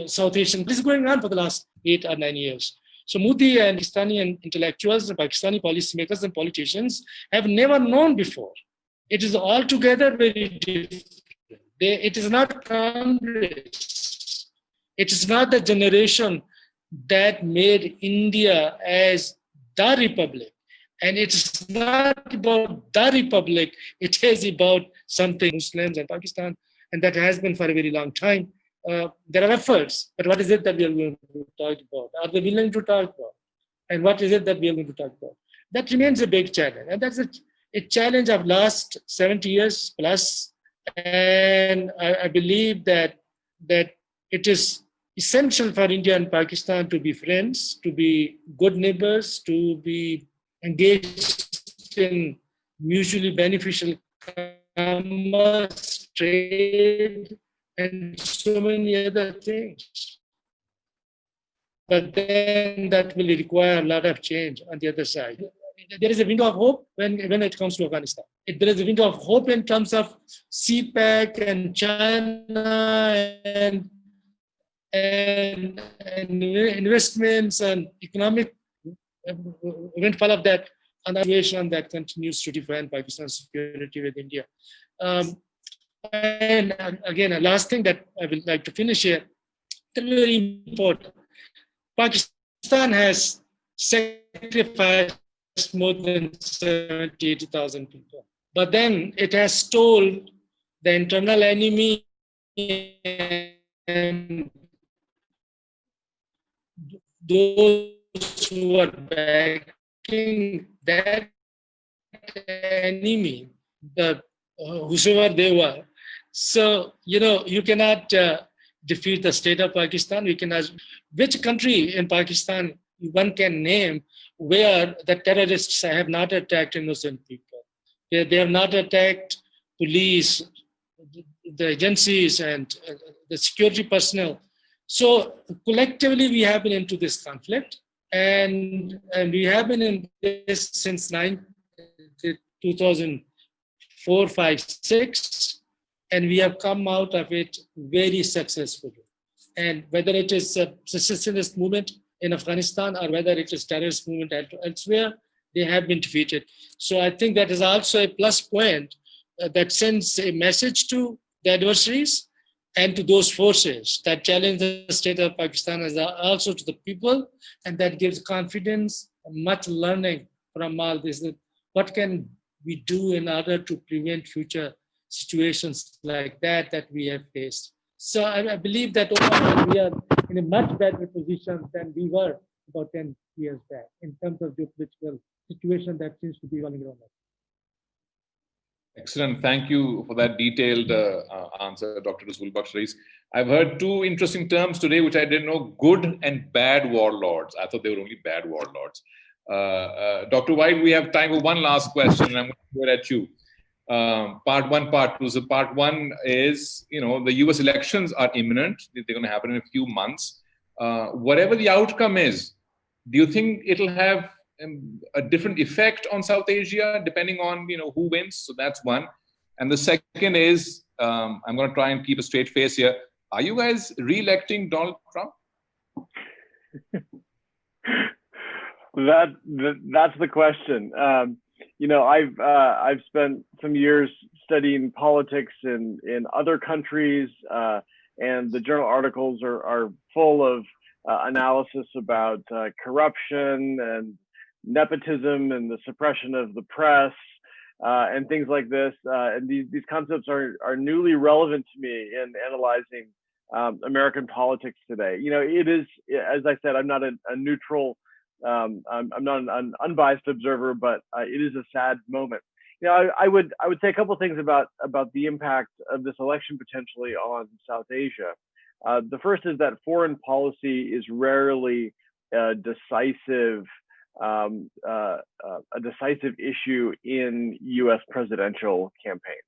South Asian. This is going on for the last 8 or 9 years. So Modi and Pakistani intellectuals, Pakistani policymakers and politicians have never known before. It is altogether very different. It is not Congress. It is not the generation that made India as the republic. And it's not about the republic, it is about something Muslims and Pakistan, and that has been for a very long time. There are efforts, but what is it that we are going to talk about? Are they willing to talk about? And what is it that we are going to talk about? That remains a big challenge. And that's a challenge of last 70 years plus. And I believe that it is essential for India and Pakistan to be friends, to be good neighbors, to be engaged in mutually beneficial commerce, trade, and so many other things. But then that will require a lot of change on the other side. There is a window of hope when it comes to Afghanistan. There is a window of hope in terms of CPEC and China and investments and economic windfall of that, and the situation that continues to define Pakistan's security with India. And again, a last thing that I would like to finish here, very important. Pakistan has sacrificed more than 80,000 people. But then it has told the internal enemy and those who are backing that enemy, whosoever they were. So, you cannot defeat the state of Pakistan. We can ask which country in Pakistan one can name where the terrorists have not attacked innocent people. They have not attacked police, the agencies, and the security personnel. So collectively, we have been into this conflict, and we have been in this since 2004, 5, 6, and we have come out of it very successfully. And whether it is a secessionist movement in Afghanistan or whether it is terrorist movement elsewhere, they have been defeated. So I think that is also a plus point that sends a message to the adversaries and to those forces that challenge the state of Pakistan, as also to the people, and that gives confidence, much learning from all this. What can we do in order to prevent future situations like that we have faced? So I believe that overall we are in a much better position than we were about 10 years back in terms of geopolitical situation that seems to be running around us. Excellent. Thank you for that detailed answer, Dr. Rasul Bakhsh Rais. I've heard two interesting terms today, which I didn't know: good and bad warlords. I thought they were only bad warlords. Dr. White, we have time for one last question, and I'm going to go at you. Part one, part two. So part one is, the US elections are imminent. They're going to happen in a few months. Whatever the outcome is, do you think it'll have a different effect on South Asia depending on, who wins? So that's one. And the second is, I'm going to try and keep a straight face here. Are you guys re-electing Donald Trump? That's the question. I've spent some years studying politics in other countries, and the journal articles are full of analysis about corruption and nepotism and the suppression of the press and things like this. And these concepts are newly relevant to me in analyzing American politics today. It is, as I said, I'm not a neutral. I'm not an unbiased observer, but it is a sad moment. I would say a couple of things about the impact of this election potentially on South Asia. The first is that foreign policy is rarely a decisive issue in U.S. presidential campaigns.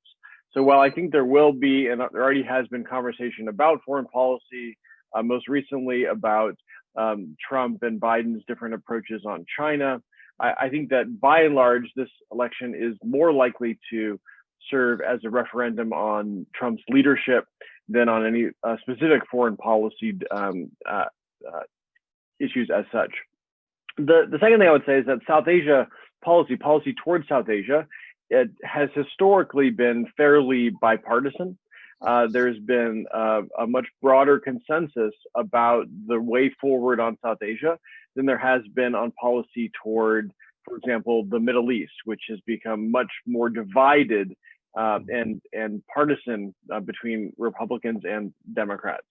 So while I think there will be, and there already has been conversation about foreign policy, most recently about Trump and Biden's different approaches on China, I think that by and large, this election is more likely to serve as a referendum on Trump's leadership than on any specific foreign policy issues as such. The second thing I would say is that South Asia policy towards South Asia, it has historically been fairly bipartisan. There's been a much broader consensus about the way forward on South Asia than there has been on policy toward, for example, the Middle East, which has become much more divided and partisan between Republicans and Democrats.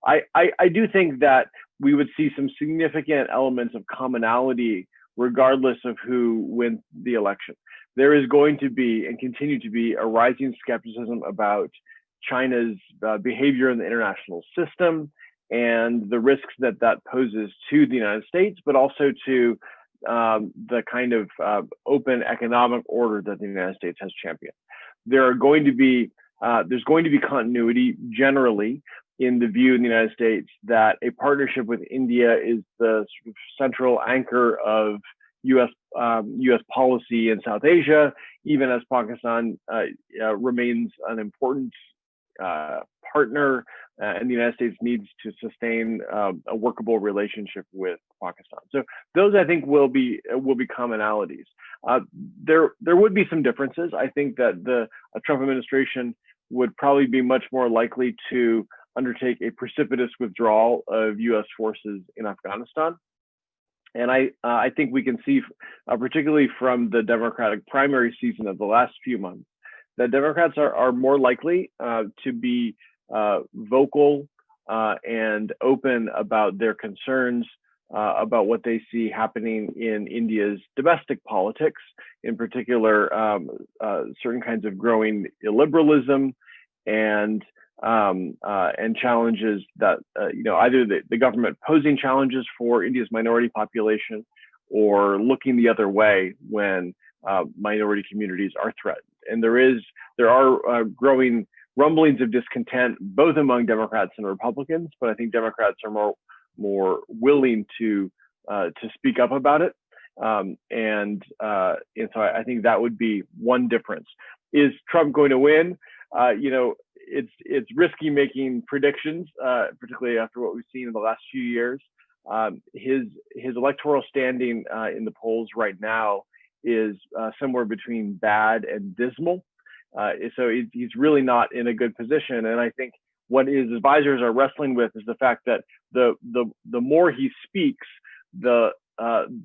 I do think that we would see some significant elements of commonality regardless of who wins the election. There is going to be and continue to be a rising skepticism about China's behavior in the international system and the risks that poses to the United States, but also to the kind of open economic order that the United States has championed. There's going to be continuity generally in the view in the United States that a partnership with India is the sort of central anchor of U.S. policy in South Asia, even as Pakistan remains an important partner, and the United States needs to sustain a workable relationship with Pakistan. So those, I think, will be commonalities. There would be some differences. I think that the Trump administration would probably be much more likely to undertake a precipitous withdrawal of U.S. forces in Afghanistan. And I think we can see, particularly from the Democratic primary season of the last few months, that Democrats are more likely to be vocal and open about their concerns about what they see happening in India's domestic politics, in particular, certain kinds of growing illiberalism and challenges that either the government posing challenges for India's minority population or looking the other way when minority communities are threatened. And there are growing rumblings of discontent both among Democrats and Republicans, but I think Democrats are more willing to speak up about it. And so I think that would be one difference. Is Trump going to win? It's risky making predictions, particularly after what we've seen in the last few years. His electoral standing in the polls right now is somewhere between bad and dismal. So he's really not in a good position. And I think what his advisors are wrestling with is the fact that the more he speaks, the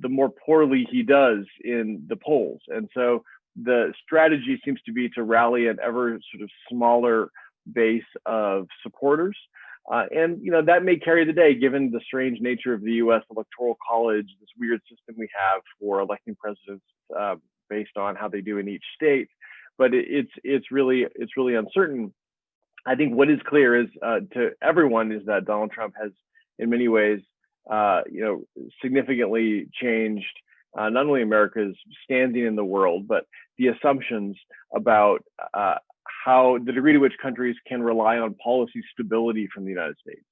more poorly he does in the polls. And so the strategy seems to be to rally an ever sort of smaller base of supporters. And that may carry the day given the strange nature of the U.S. Electoral College, this weird system we have for electing presidents based on how they do in each state. But it's really uncertain. I think what is clear is to everyone is that Donald Trump has, in many ways, significantly changed not only America's standing in the world, but the assumptions about how the degree to which countries can rely on policy stability from the United States.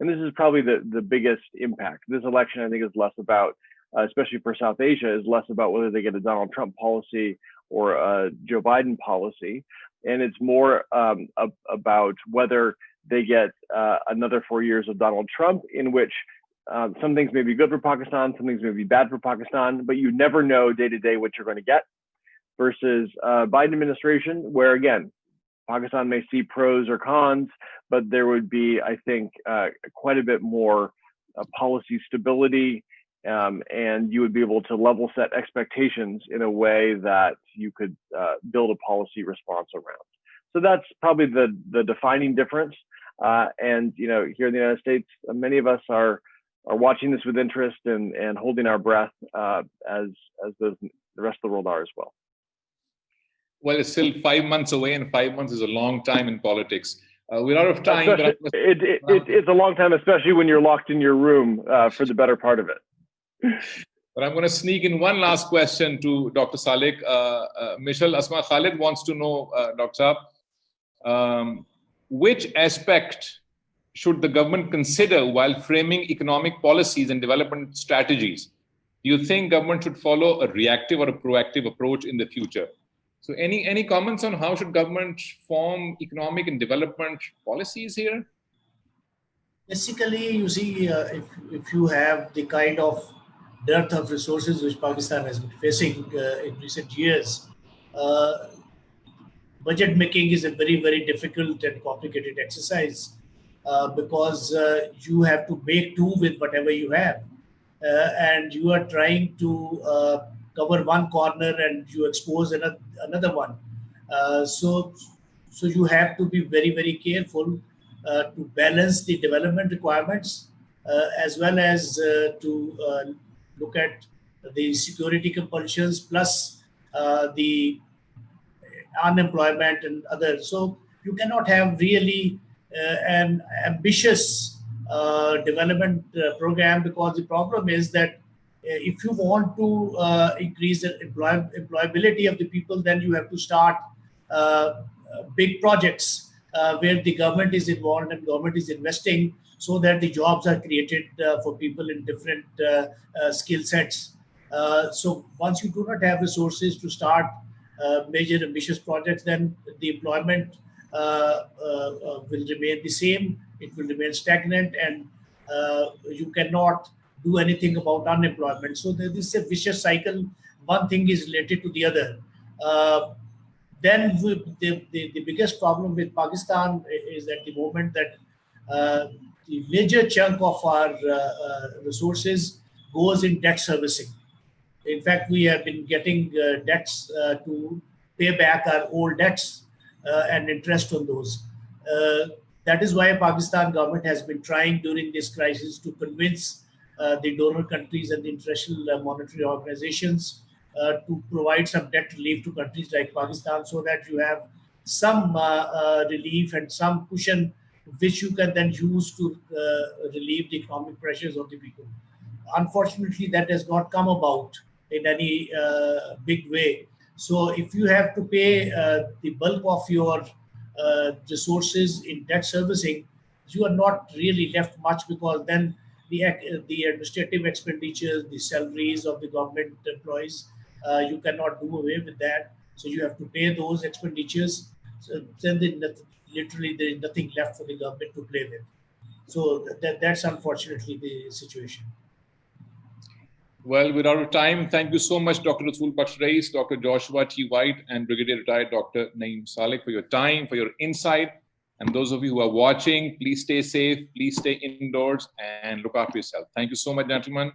And this is probably the biggest impact. This election, I think, is less about, especially for South Asia, is less about whether they get a Donald Trump policy or a Joe Biden policy. And it's more about whether they get another 4 years of Donald Trump, in which some things may be good for Pakistan, some things may be bad for Pakistan, but you never know day to day what you're going to get. Versus Biden administration, where again, Pakistan may see pros or cons, but there would be, I think, quite a bit more policy stability, and you would be able to level set expectations in a way that you could build a policy response around. So that's probably the defining difference. And here in the United States, many of us are watching this with interest and holding our breath as the rest of the world are as well. Well, it's still 5 months away, and 5 months is a long time in politics. We're out of time. It's a long time, especially when you're locked in your room for the better part of it. But I'm going to sneak in one last question to Dr. Salik. Michelle Asma Khalid wants to know, Dr. Saab, which aspect should the government consider while framing economic policies and development strategies? Do you think government should follow a reactive or a proactive approach in the future? So any comments on how should government form economic and development policies here? Basically, you see, if you have the kind of dearth of resources which Pakistan has been facing in recent years, budget making is a very, very difficult and complicated exercise because you have to make do with whatever you have. And you are trying to cover one corner and you expose another one. So you have to be very, very careful to balance the development requirements as well as to look at the security compulsions plus the unemployment and others. So you cannot have really an ambitious development program, because the problem is that if you want to increase the employability of the people, then you have to start big projects where the government is involved and government is investing so that the jobs are created for people in different skill sets. So once you do not have resources to start major ambitious projects, then the employment will remain the same. It will remain stagnant, and you cannot do anything about unemployment. So there is a vicious cycle. One thing is related to the other. Then the biggest problem with Pakistan is at the moment that the major chunk of our resources goes in debt servicing. In fact, we have been getting debts to pay back our old debts and interest on those. That is why Pakistan government has been trying during this crisis to convince the donor countries and the international monetary organizations to provide some debt relief to countries like Pakistan, so that you have some relief and some cushion which you can then use to relieve the economic pressures of the people. Unfortunately, that has not come about in any big way. So if you have to pay the bulk of your resources in debt servicing, you are not really left much, because then the administrative expenditures, the salaries of the government employees, you cannot do away with that. So you have to pay those expenditures. So then literally there is nothing left for the government to play with. So that's unfortunately the situation. Well, we're out of time. Thank you so much, Dr. Rasul Bakhsh Rais, Dr. Joshua T. White, and Brigadier Retired Dr. Naeem Salik, for your time, for your insight. And those of you who are watching, please stay safe, please stay indoors, and look after yourself. Thank you so much, gentlemen.